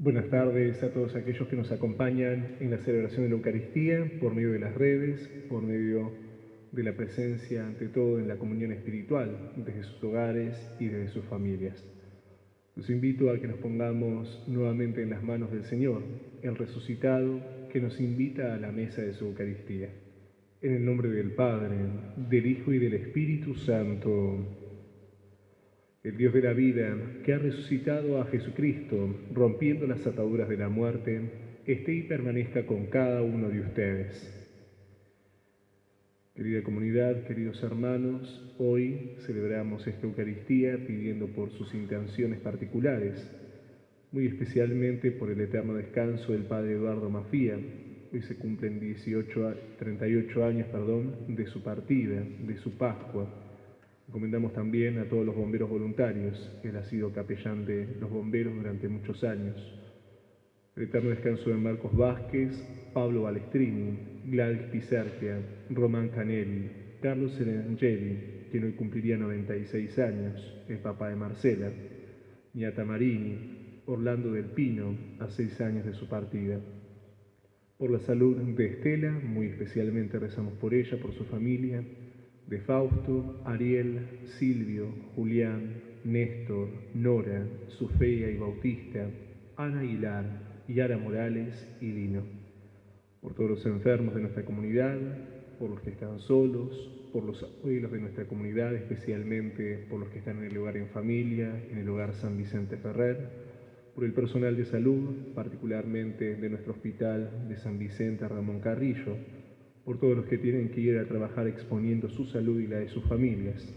Buenas tardes a todos aquellos que nos acompañan en la celebración de la Eucaristía por medio de las redes, por medio de la presencia, ante todo, en la comunión espiritual, desde sus hogares y desde sus familias. Los invito a que nos pongamos nuevamente en las manos del Señor, el resucitado que nos invita a la mesa de su Eucaristía. En el nombre del Padre, del Hijo y del Espíritu Santo. El Dios de la vida, que ha resucitado a Jesucristo, rompiendo las ataduras de la muerte, esté y permanezca con cada uno de ustedes. Querida comunidad, queridos hermanos, hoy celebramos esta Eucaristía pidiendo por sus intenciones particulares, muy especialmente por el eterno descanso del Padre Eduardo Mafía. Hoy se cumplen 38 años de su partida, de su Pascua. Encomendamos también a todos los bomberos voluntarios. Él ha sido capellán de los bomberos durante muchos años. El eterno descanso de Marcos Vázquez, Pablo Balestrini, Gladys Piserquia, Román Canelli, Carlos Serengeli, quien hoy cumpliría 96 años, el papá de Marcela, Niata Marini, Orlando del Pino, a 6 años de su partida. Por la salud de Estela, muy especialmente rezamos por ella, por su familia, de Fausto, Ariel, Silvio, Julián, Néstor, Nora, Sofía y Bautista, Ana Aguilar, Yara Morales y Lino. Por todos los enfermos de nuestra comunidad, por los que están solos, por los abuelos de nuestra comunidad, especialmente por los que están en el hogar en familia, en el hogar San Vicente Ferrer, por el personal de salud, particularmente de nuestro hospital de San Vicente Ramón Carrillo, por todos los que tienen que ir a trabajar exponiendo su salud y la de sus familias,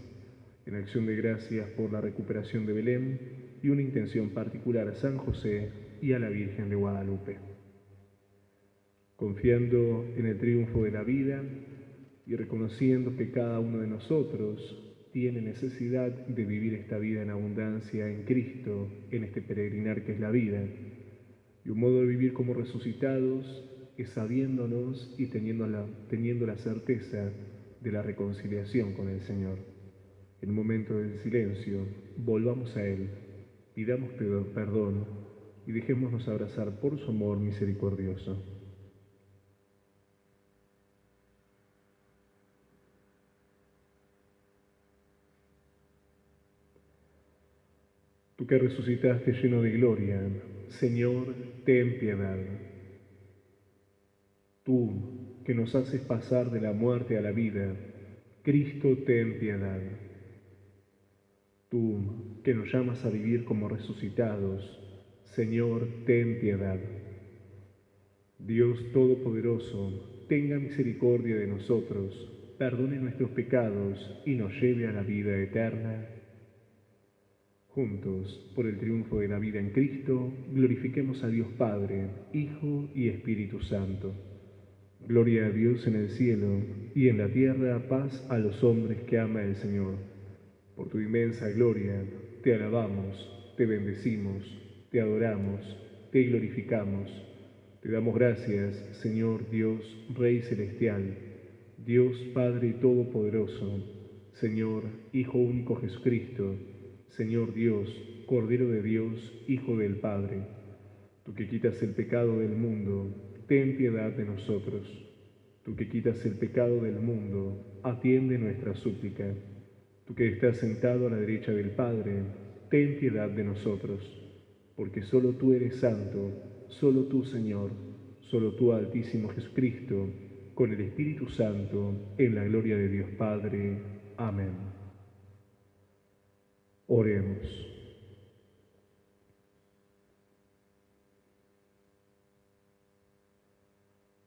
en acción de gracias por la recuperación de Belén y una intención particular a San José y a la Virgen de Guadalupe. Confiando en el triunfo de la vida y reconociendo que cada uno de nosotros tiene necesidad de vivir esta vida en abundancia en Cristo, en este peregrinar que es la vida, y un modo de vivir como resucitados es sabiéndonos y teniendo la certeza de la reconciliación con el Señor. En un momento del silencio, volvamos a Él, pidamos perdón y dejémonos abrazar por su amor misericordioso. Tú que resucitaste lleno de gloria, Señor, ten piedad. Tú que nos haces pasar de la muerte a la vida, Cristo, ten piedad. Tú que nos llamas a vivir como resucitados, Señor, ten piedad. Dios Todopoderoso, tenga misericordia de nosotros, perdone nuestros pecados y nos lleve a la vida eterna. Juntos, por el triunfo de la vida en Cristo, glorifiquemos a Dios Padre, Hijo y Espíritu Santo. Gloria a Dios en el cielo y en la tierra paz a los hombres que ama el Señor. Por tu inmensa gloria, te alabamos, te bendecimos, te adoramos, te glorificamos. Te damos gracias, Señor Dios, Rey Celestial, Dios Padre Todopoderoso, Señor Hijo único Jesucristo, Señor Dios, Cordero de Dios, Hijo del Padre. Tú que quitas el pecado del mundo, ten piedad de nosotros. Tú que quitas el pecado del mundo, atiende nuestra súplica. Tú que estás sentado a la derecha del Padre, ten piedad de nosotros, porque solo tú eres santo, solo tú, Señor, solo tú, Altísimo Jesucristo, con el Espíritu Santo, en la gloria de Dios Padre. Amén. Oremos.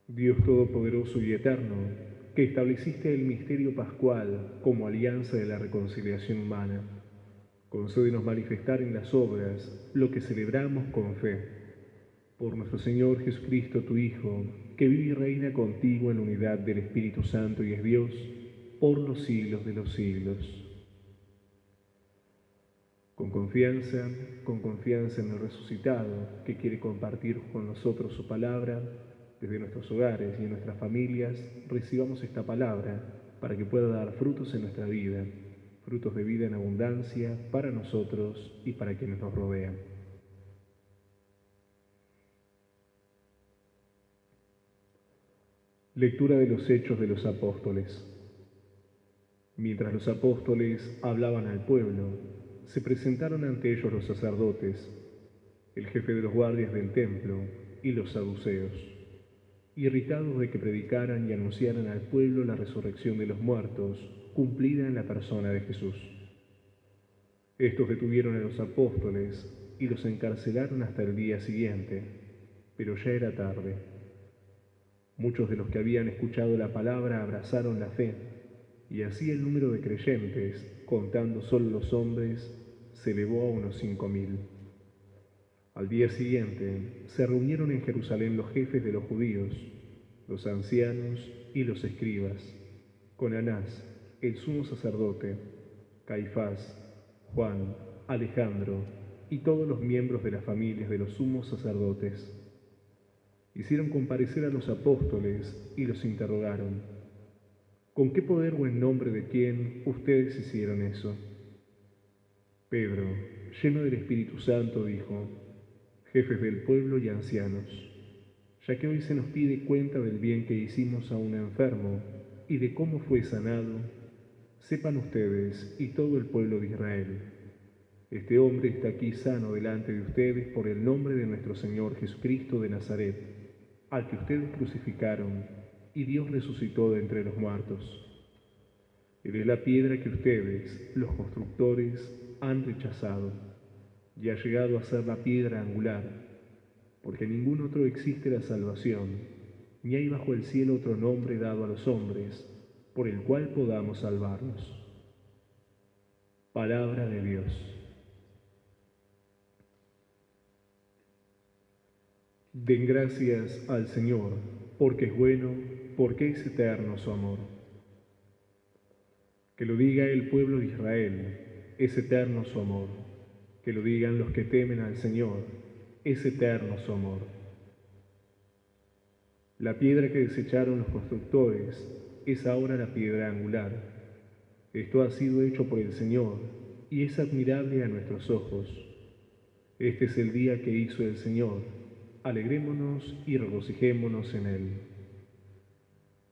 Dios Todopoderoso y Eterno, que estableciste el misterio pascual como alianza de la reconciliación humana, concédenos manifestar en las obras lo que celebramos con fe. Por nuestro Señor Jesucristo, tu Hijo, que vive y reina contigo en la unidad del Espíritu Santo y es Dios, por los siglos de los siglos. Con confianza en el resucitado, que quiere compartir con nosotros su palabra, desde nuestros hogares y en nuestras familias, recibamos esta palabra para que pueda dar frutos en nuestra vida, frutos de vida en abundancia para nosotros y para quienes nos rodean. Lectura de los Hechos de los Apóstoles. Mientras los apóstoles hablaban al pueblo, se presentaron ante ellos los sacerdotes, el jefe de los guardias del templo y los saduceos, irritados de que predicaran y anunciaran al pueblo la resurrección de los muertos, cumplida en la persona de Jesús. Estos detuvieron a los apóstoles y los encarcelaron hasta el día siguiente, pero ya era tarde. Muchos de los que habían escuchado la palabra abrazaron la fe, y así el número de creyentes, contando solo los hombres, se elevó a unos 5.000. Al día siguiente se reunieron en Jerusalén los jefes de los judíos, los ancianos y los escribas, con Anás, el sumo sacerdote, Caifás, Juan, Alejandro y todos los miembros de las familias de los sumos sacerdotes. Hicieron comparecer a los apóstoles y los interrogaron: ¿con qué poder o en nombre de quién ustedes hicieron eso? Pedro, lleno del Espíritu Santo, dijo: jefes del pueblo y ancianos, ya que hoy se nos pide cuenta del bien que hicimos a un enfermo y de cómo fue sanado, sepan ustedes y todo el pueblo de Israel: este hombre está aquí sano delante de ustedes por el nombre de nuestro Señor Jesucristo de Nazaret, al que ustedes crucificaron y Dios resucitó de entre los muertos. Él es la piedra que ustedes, los constructores, han rechazado, y ha llegado a ser la piedra angular, porque en ningún otro existe la salvación, ni hay bajo el cielo otro nombre dado a los hombres, por el cual podamos salvarnos. Palabra de Dios. Den gracias al Señor, porque es bueno, porque es eterno su amor. Que lo diga el pueblo de Israel, es eterno su amor. Que lo digan los que temen al Señor, es eterno su amor. La piedra que desecharon los constructores es ahora la piedra angular. Esto ha sido hecho por el Señor y es admirable a nuestros ojos. Este es el día que hizo el Señor. Alegrémonos y regocijémonos en él.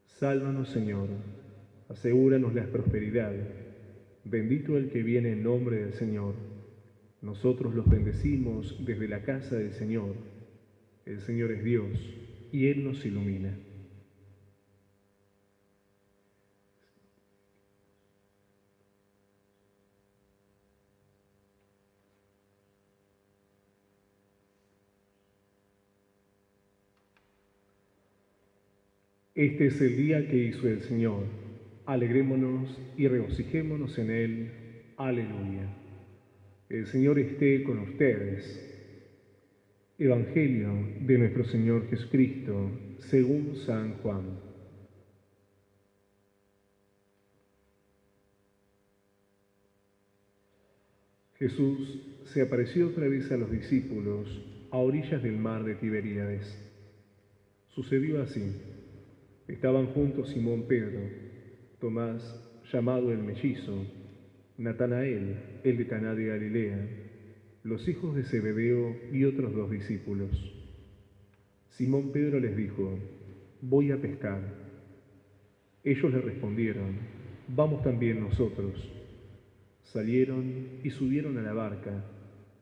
Sálvanos, Señor, asegúranos la prosperidad. Bendito el que viene en nombre del Señor. Nosotros los bendecimos desde la casa del Señor. El Señor es Dios, y Él nos ilumina. Este es el día que hizo el Señor. Alegrémonos y regocijémonos en Él. Aleluya. El Señor esté con ustedes. Evangelio de nuestro Señor Jesucristo, según San Juan. Jesús se apareció otra vez a los discípulos a orillas del mar de Tiberíades. Sucedió así. Estaban juntos Simón Pedro, Tomás, llamado el mellizo, Natanael, el de Caná de Galilea, los hijos de Zebedeo y otros 2 discípulos. Simón Pedro les dijo: voy a pescar. Ellos le respondieron: vamos también nosotros. Salieron y subieron a la barca,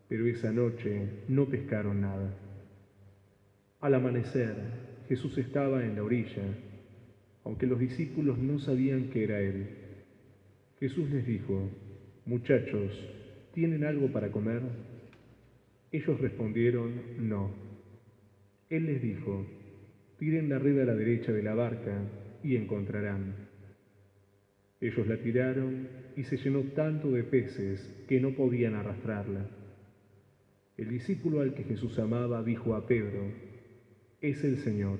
pero esa noche no pescaron nada. Al amanecer, Jesús estaba en la orilla, aunque los discípulos no sabían que era Él. Jesús les dijo: muchachos, ¿tienen algo para comer? Ellos respondieron: no. Él les dijo: tiren la red a la derecha de la barca y encontrarán. Ellos la tiraron y se llenó tanto de peces que no podían arrastrarla. El discípulo al que Jesús amaba dijo a Pedro: es el Señor.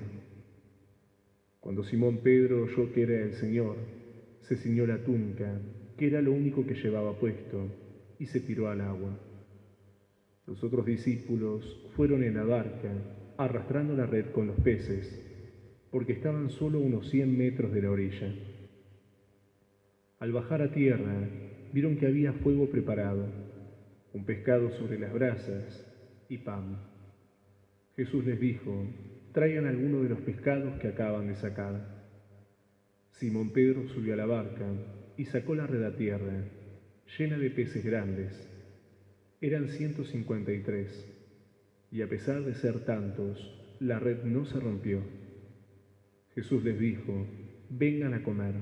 Cuando Simón Pedro oyó que era el Señor, se ciñó la túnica, que era lo único que llevaba puesto, y se tiró al agua. Los otros discípulos fueron en la barca, arrastrando la red con los peces, porque estaban solo unos 100 metros de la orilla. Al bajar a tierra, vieron que había fuego preparado, un pescado sobre las brasas y pan. Jesús les dijo: traigan alguno de los pescados que acaban de sacar. Simón Pedro subió a la barca y sacó la red a tierra, llena de peces grandes. Eran 153, y a pesar de ser tantos, la red no se rompió. Jesús les dijo: vengan a comer.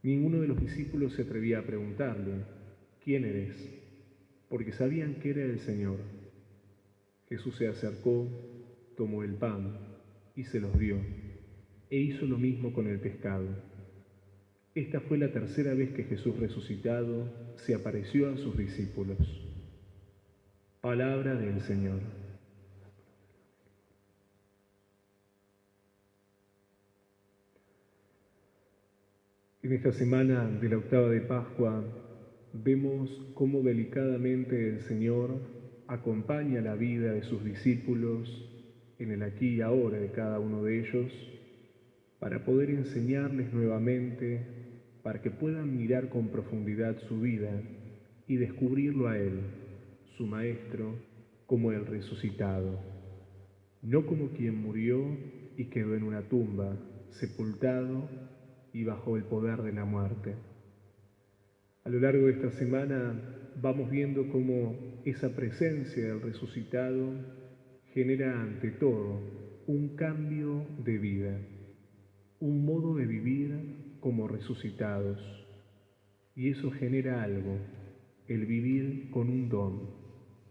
Ninguno de los discípulos se atrevía a preguntarle: ¿quién eres? Porque sabían que era el Señor. Jesús se acercó, tomó el pan y se los dio, e hizo lo mismo con el pescado. Esta fue la tercera vez que Jesús resucitado se apareció a sus discípulos. Palabra del Señor. En esta semana de la octava de Pascua vemos cómo delicadamente el Señor acompaña la vida de sus discípulos en el aquí y ahora de cada uno de ellos para poder enseñarles nuevamente, para que puedan mirar con profundidad su vida y descubrirlo a Él, su Maestro, como el resucitado, no como quien murió y quedó en una tumba, sepultado y bajo el poder de la muerte. A lo largo de esta semana vamos viendo cómo esa presencia del resucitado genera ante todo un cambio de vida, un modo de vivir como resucitados. Y eso genera algo, el vivir con un don,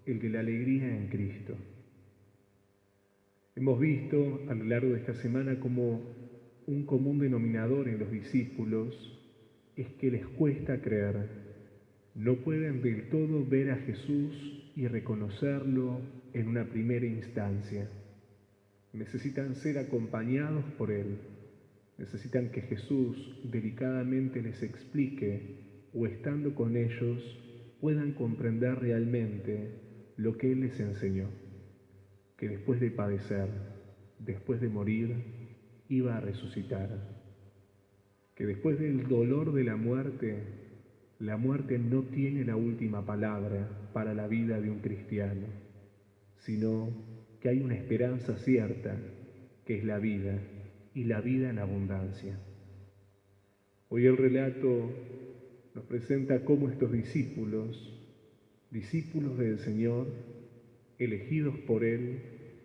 el de la alegría en Cristo. Hemos visto a lo largo de esta semana cómo un común denominador en los discípulos es que les cuesta creer. No pueden del todo ver a Jesús y reconocerlo en una primera instancia. Necesitan ser acompañados por Él. Necesitan que Jesús delicadamente les explique o estando con ellos puedan comprender realmente lo que Él les enseñó. Que después de padecer, después de morir, iba a resucitar. Que después del dolor de la muerte no tiene la última palabra para la vida de un cristiano, sino que hay una esperanza cierta, que es la vida, y la vida en abundancia. Hoy el relato nos presenta cómo estos discípulos del Señor, elegidos por Él,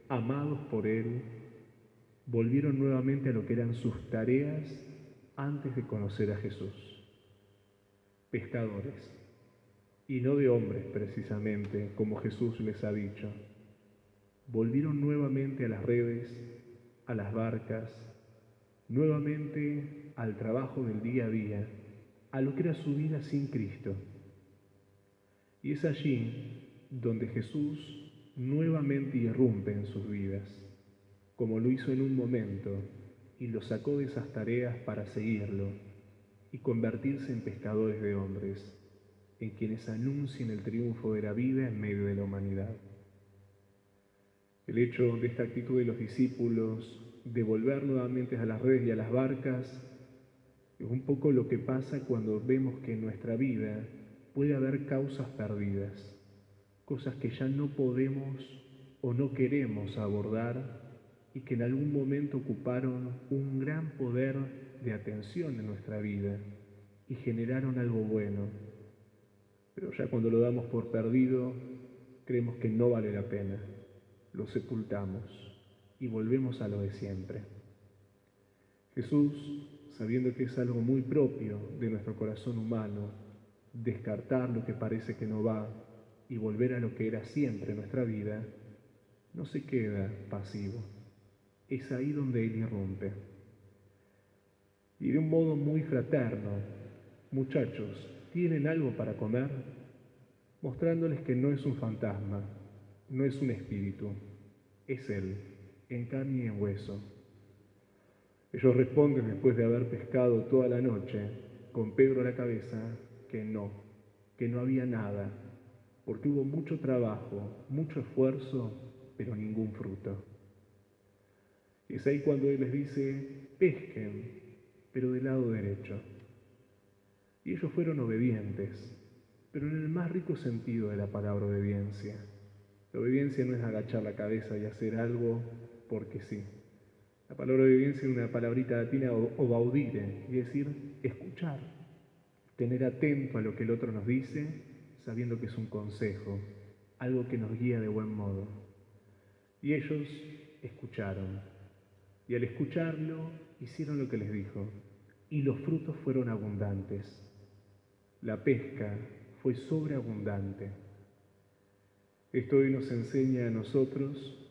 amados por Él, volvieron nuevamente a lo que eran sus tareas antes de conocer a Jesús. Pescadores, y no de hombres precisamente, como Jesús les ha dicho. Volvieron nuevamente a las redes, a las barcas, nuevamente al trabajo del día a día, a lo que era su vida sin Cristo. Y es allí donde Jesús nuevamente irrumpe en sus vidas, como lo hizo en un momento, y los sacó de esas tareas para seguirlo y convertirse en pescadores de hombres, en quienes anuncien el triunfo de la vida en medio de la humanidad. El hecho de esta actitud de los discípulos de volver nuevamente a las redes y a las barcas es un poco lo que pasa cuando vemos que en nuestra vida puede haber causas perdidas, cosas que ya no podemos o no queremos abordar y que en algún momento ocuparon un gran poder de atención en nuestra vida y generaron algo bueno. Pero ya cuando lo damos por perdido, creemos que no vale la pena, lo sepultamos y volvemos a lo de siempre. Jesús, sabiendo que es algo muy propio de nuestro corazón humano, descartar lo que parece que no va y volver a lo que era siempre nuestra vida, no se queda pasivo. Es ahí donde Él irrumpe. Y de un modo muy fraterno: muchachos, ¿tienen algo para comer? Mostrándoles que no es un fantasma, no es un espíritu, es Él, en carne y en hueso. Ellos responden, después de haber pescado toda la noche, con Pedro a la cabeza, que no había nada, porque hubo mucho trabajo, mucho esfuerzo, pero ningún fruto. Y es ahí cuando Él les dice: pesquen, pero del lado derecho. Y ellos fueron obedientes, pero en el más rico sentido de la palabra obediencia. La obediencia no es agachar la cabeza y hacer algo porque sí. La palabra obediencia es una palabrita latina, obaudire, es decir, escuchar, tener atento a lo que el otro nos dice, sabiendo que es un consejo, algo que nos guía de buen modo. Y ellos escucharon, y al escucharlo hicieron lo que les dijo, y los frutos fueron abundantes. La pesca fue sobreabundante. Esto hoy nos enseña a nosotros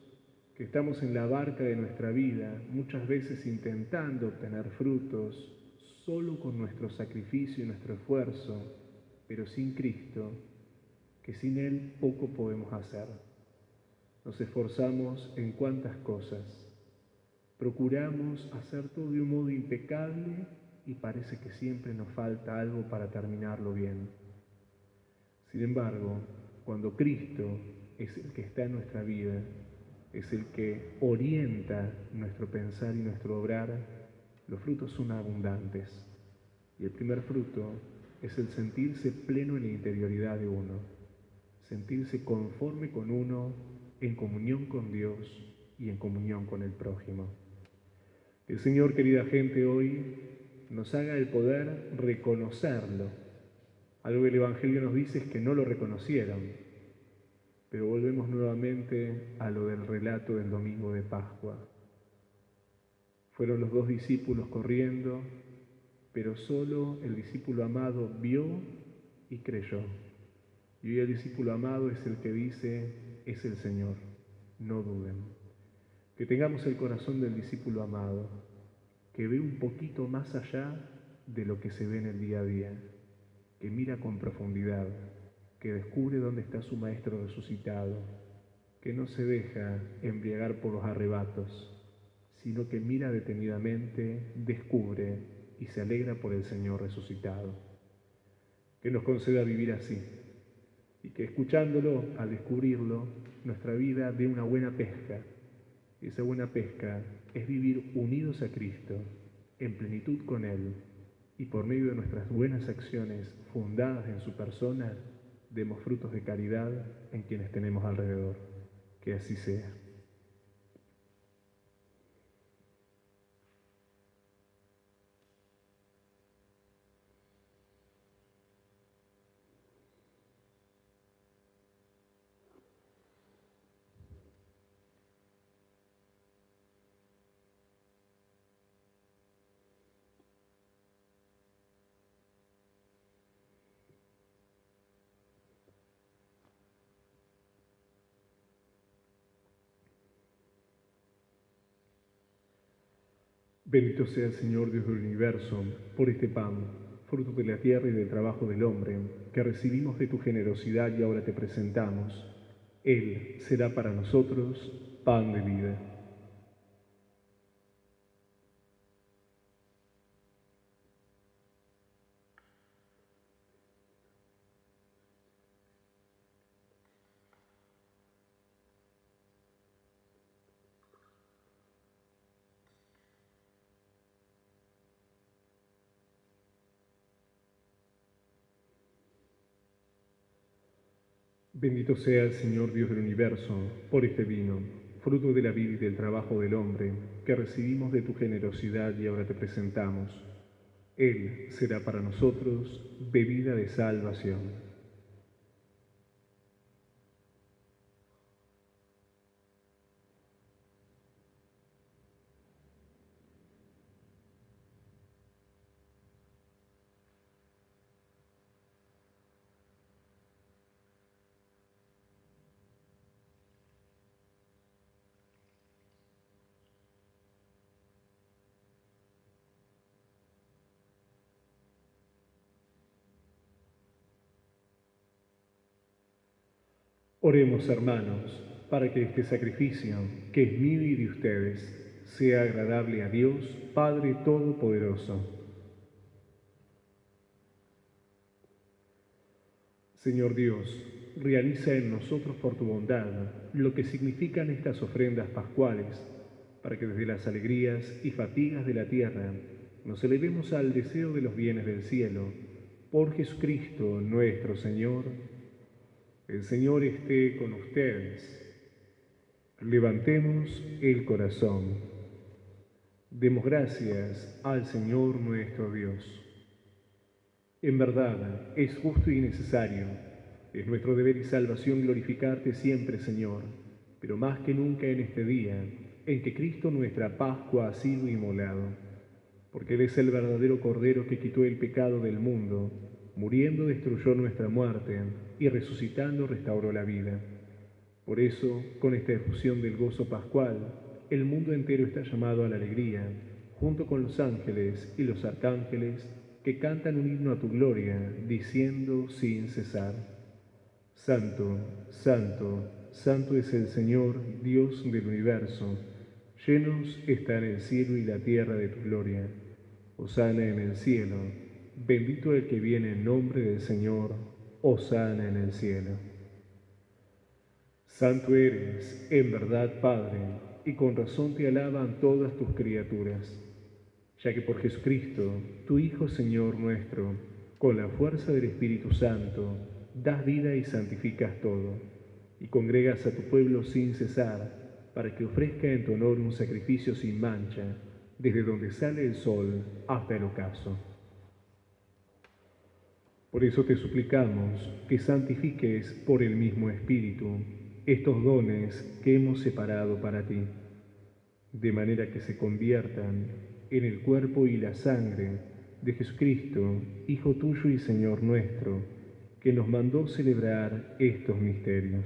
que estamos en la barca de nuestra vida, muchas veces intentando obtener frutos solo con nuestro sacrificio y nuestro esfuerzo, pero sin Cristo, que sin Él poco podemos hacer. Nos esforzamos en cuantas cosas, procuramos hacer todo de un modo impecable y parece que siempre nos falta algo para terminarlo bien. Sin embargo, cuando Cristo es el que está en nuestra vida, es el que orienta nuestro pensar y nuestro obrar, los frutos son abundantes. Y el primer fruto es el sentirse pleno en la interioridad de uno, sentirse conforme con uno, en comunión con Dios y en comunión con el prójimo. El Señor, querida gente, hoy nos haga el poder reconocerlo. Algo que el Evangelio nos dice es que no lo reconocieron. Pero volvemos nuevamente a lo del relato del domingo de Pascua. Fueron los 2 discípulos corriendo, pero solo el discípulo amado vio y creyó. Y hoy el discípulo amado es el que dice, es el Señor, no duden. Que tengamos el corazón del discípulo amado, que ve un poquito más allá de lo que se ve en el día a día, que mira con profundidad, que descubre dónde está su Maestro resucitado, que no se deja embriagar por los arrebatos, sino que mira detenidamente, descubre y se alegra por el Señor resucitado. Que nos conceda vivir así, y que escuchándolo, al descubrirlo, nuestra vida dé una buena pesca. Y esa buena pesca es vivir unidos a Cristo, en plenitud con Él, y por medio de nuestras buenas acciones fundadas en su persona, demos frutos de caridad en quienes tenemos alrededor. Que así sea. Bendito sea el Señor Dios del universo, por este pan, fruto de la tierra y del trabajo del hombre, que recibimos de tu generosidad y ahora te presentamos. Él será para nosotros pan de vida. Bendito sea el Señor Dios del universo, por este vino, fruto de la vida y del trabajo del hombre, que recibimos de tu generosidad y ahora te presentamos. Él será para nosotros bebida de salvación. Oremos, hermanos, para que este sacrificio, que es mío y de ustedes, sea agradable a Dios, Padre Todopoderoso. Señor Dios, realiza en nosotros por tu bondad lo que significan estas ofrendas pascuales, para que desde las alegrías y fatigas de la tierra nos elevemos al deseo de los bienes del cielo. Por Jesucristo nuestro Señor. El Señor esté con ustedes. Levantemos el corazón. Demos gracias al Señor nuestro Dios. En verdad, es justo y necesario. Es nuestro deber y salvación glorificarte siempre, Señor, pero más que nunca en este día, en que Cristo nuestra Pascua ha sido inmolado. Porque Él es el verdadero Cordero que quitó el pecado del mundo, muriendo destruyó nuestra muerte y resucitando restauró la vida. Por eso, con esta efusión del gozo pascual, el mundo entero está llamado a la alegría, junto con los ángeles y los arcángeles que cantan un himno a tu gloria, diciendo sin cesar: Santo, Santo, Santo es el Señor, Dios del universo. Llenos están el cielo y la tierra de tu gloria. Hosana en el cielo. Bendito el que viene en nombre del Señor. Hosana en el cielo. Santo eres, en verdad, Padre, y con razón te alaban todas tus criaturas, ya que por Jesucristo, tu Hijo Señor nuestro, con la fuerza del Espíritu Santo, das vida y santificas todo, y congregas a tu pueblo sin cesar, para que ofrezca en tu honor un sacrificio sin mancha, desde donde sale el sol hasta el ocaso. Por eso te suplicamos que santifiques por el mismo Espíritu estos dones que hemos separado para ti, de manera que se conviertan en el cuerpo y la sangre de Jesucristo, Hijo tuyo y Señor nuestro, que nos mandó celebrar estos misterios.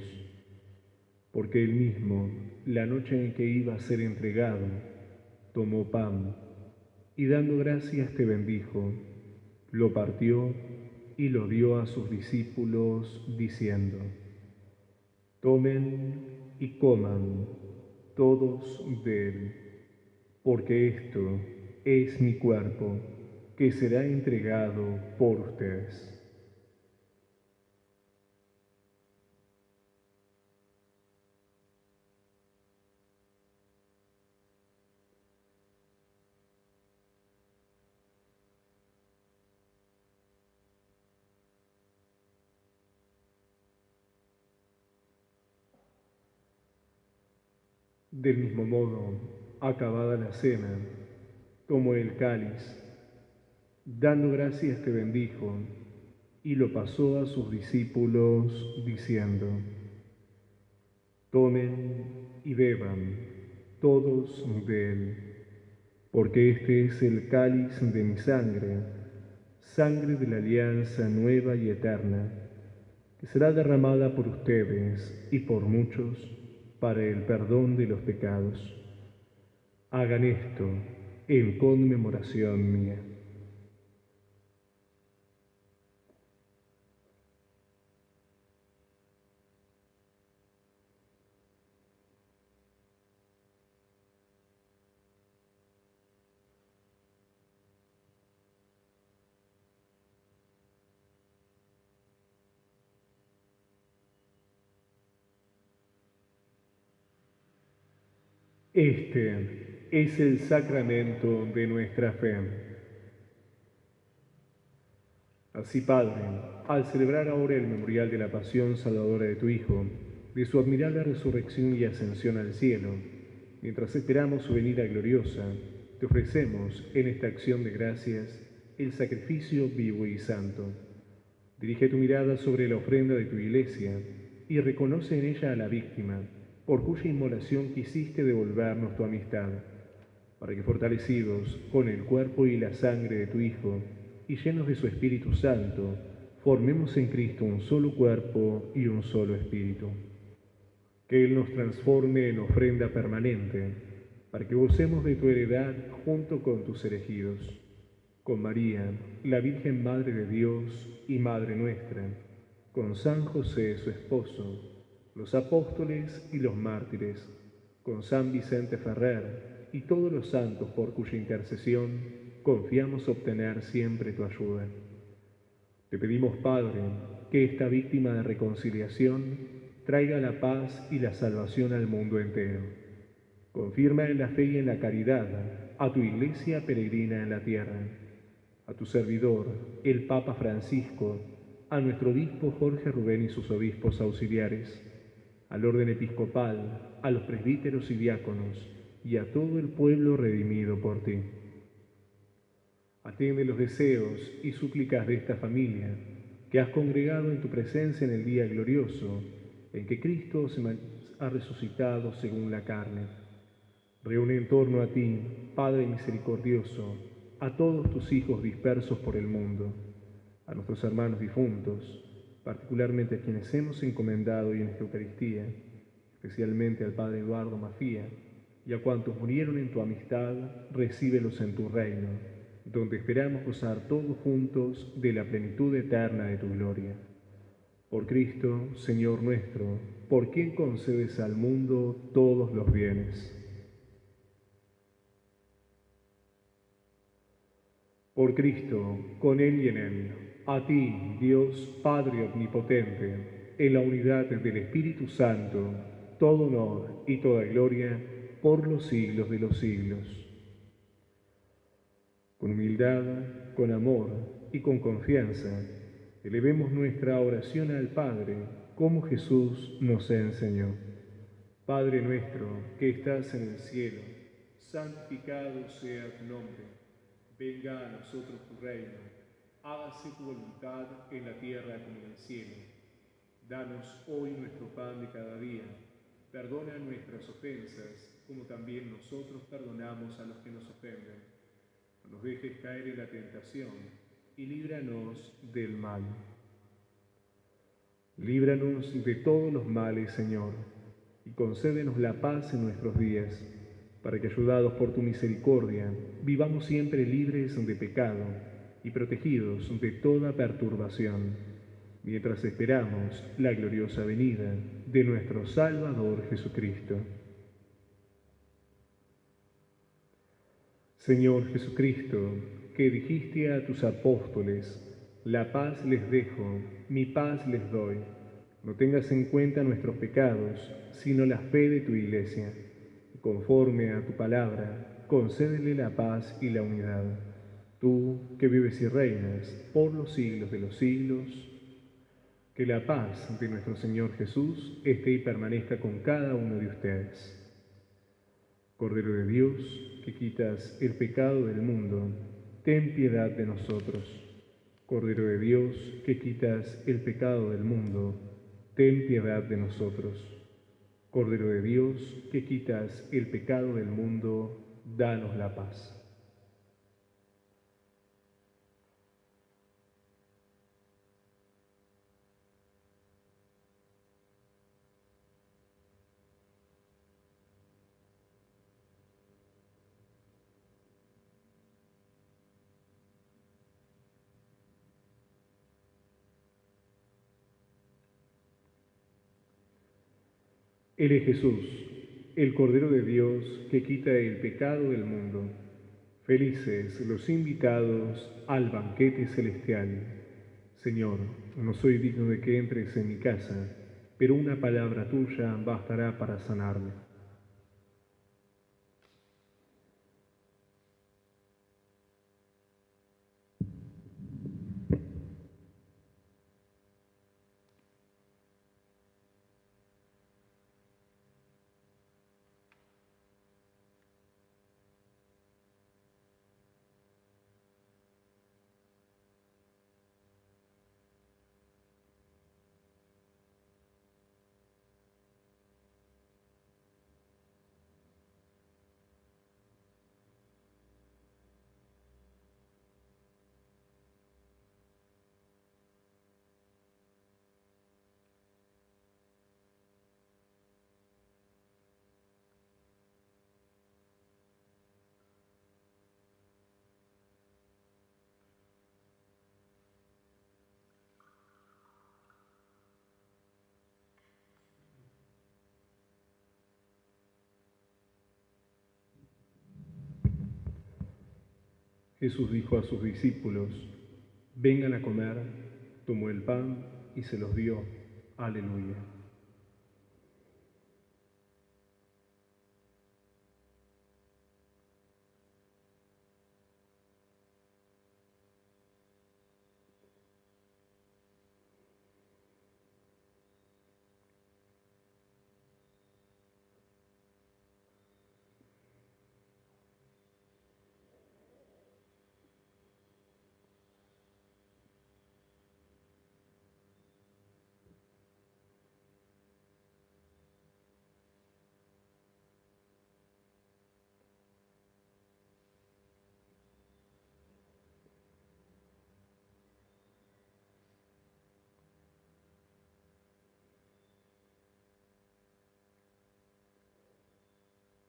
Porque Él mismo, la noche en que iba a ser entregado, tomó pan y dando gracias te bendijo, lo partió y lo dio a sus discípulos, diciendo: Tomen y coman todos de él, porque esto es mi cuerpo, que será entregado por ustedes. Del mismo modo, acabada la cena, tomó el cáliz, dando gracias te bendijo, y lo pasó a sus discípulos, diciendo: Tomen y beban todos de él, porque este es el cáliz de mi sangre, sangre de la alianza nueva y eterna, que será derramada por ustedes y por muchos para el perdón de los pecados. Hagan esto en conmemoración mía. Este es el sacramento de nuestra fe. Así, Padre, al celebrar ahora el memorial de la pasión salvadora de tu Hijo, de su admirable resurrección y ascensión al cielo, mientras esperamos su venida gloriosa, te ofrecemos en esta acción de gracias el sacrificio vivo y santo. Dirige tu mirada sobre la ofrenda de tu iglesia y reconoce en ella a la víctima, por cuya inmolación quisiste devolvernos tu amistad, para que fortalecidos con el cuerpo y la sangre de tu Hijo, y llenos de su Espíritu Santo, formemos en Cristo un solo cuerpo y un solo espíritu. Que Él nos transforme en ofrenda permanente, para que gocemos de tu heredad junto con tus elegidos. Con María, la Virgen Madre de Dios y Madre nuestra, con San José, su esposo, los apóstoles y los mártires, con San Vicente Ferrer y todos los santos por cuya intercesión confiamos obtener siempre tu ayuda. Te pedimos, Padre, que esta víctima de reconciliación traiga la paz y la salvación al mundo entero. Confirma en la fe y en la caridad a tu Iglesia peregrina en la tierra, a tu servidor, el Papa Francisco, a nuestro obispo Jorge Rubén y sus obispos auxiliares, al orden episcopal, a los presbíteros y diáconos, y a todo el pueblo redimido por ti. Atiende los deseos y súplicas de esta familia que has congregado en tu presencia en el día glorioso en que Cristo ha resucitado según la carne. Reúne en torno a ti, Padre misericordioso, a todos tus hijos dispersos por el mundo, a nuestros hermanos difuntos, particularmente a quienes hemos encomendado hoy en esta Eucaristía, especialmente al Padre Eduardo Mafía, y a cuantos murieron en tu amistad, recíbelos en tu reino, donde esperamos gozar todos juntos de la plenitud eterna de tu gloria. Por Cristo, Señor nuestro, por quien concedes al mundo todos los bienes. Por Cristo, con Él y en Él, a ti, Dios Padre Omnipotente, en la unidad del Espíritu Santo, todo honor y toda gloria por los siglos de los siglos. Con humildad, con amor y con confianza, elevemos nuestra oración al Padre, como Jesús nos enseñó. Padre nuestro, que estás en el cielo, santificado sea tu nombre. Venga a nosotros tu reino, hágase tu voluntad en la tierra como en el cielo. Danos hoy nuestro pan de cada día. Perdona nuestras ofensas, como también nosotros perdonamos a los que nos ofenden. No nos dejes caer en la tentación, y líbranos del mal. Líbranos de todos los males, Señor, y concédenos la paz en nuestros días, para que, ayudados por tu misericordia, vivamos siempre libres de pecado y protegidos de toda perturbación, mientras esperamos la gloriosa venida de nuestro Salvador Jesucristo. Señor Jesucristo, que dijiste a tus apóstoles, la paz les dejo, mi paz les doy. No tengas en cuenta nuestros pecados, sino la fe de tu Iglesia. Conforme a tu palabra, concédele la paz y la unidad. Tú, que vives y reinas por los siglos de los siglos, que la paz de nuestro Señor Jesús esté y permanezca con cada uno de ustedes. Cordero de Dios, que quitas el pecado del mundo, ten piedad de nosotros. Cordero de Dios, que quitas el pecado del mundo, ten piedad de nosotros. Cordero de Dios, que quitas el pecado del mundo, danos la paz. Él es Jesús, el Cordero de Dios que quita el pecado del mundo. Felices los invitados al banquete celestial. Señor, no soy digno de que entres en mi casa, pero una palabra tuya bastará para sanarme. Jesús dijo a sus discípulos, vengan a comer, tomó el pan y se los dio. Aleluya.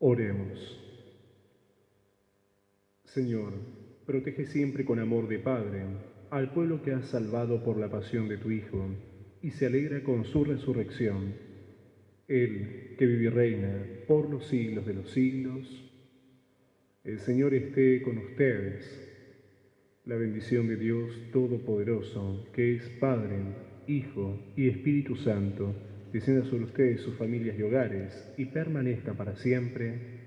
Oremos. Señor, protege siempre con amor de Padre al pueblo que has salvado por la pasión de tu Hijo y se alegra con su resurrección. Él, que vive y reina por los siglos de los siglos. El Señor esté con ustedes. La bendición de Dios Todopoderoso, que es Padre, Hijo y Espíritu Santo, descienda sobre ustedes, sus familias y hogares, y permanezca para siempre.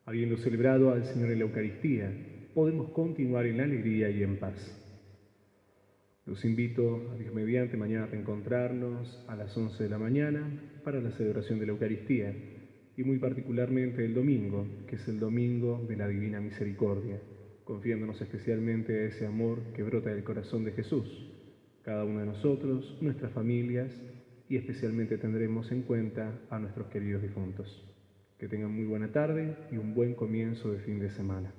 Habiendo celebrado al Señor en la Eucaristía, podemos continuar en la alegría y en paz. Los invito, a Dios mediante, mañana a reencontrarnos a las 11 de la mañana para la celebración de la Eucaristía, y muy particularmente el domingo, que es el domingo de la Divina Misericordia, confiándonos especialmente a ese amor que brota del corazón de Jesús. Cada uno de nosotros, nuestras familias, y especialmente tendremos en cuenta a nuestros queridos difuntos. Que tengan muy buena tarde y un buen comienzo de fin de semana.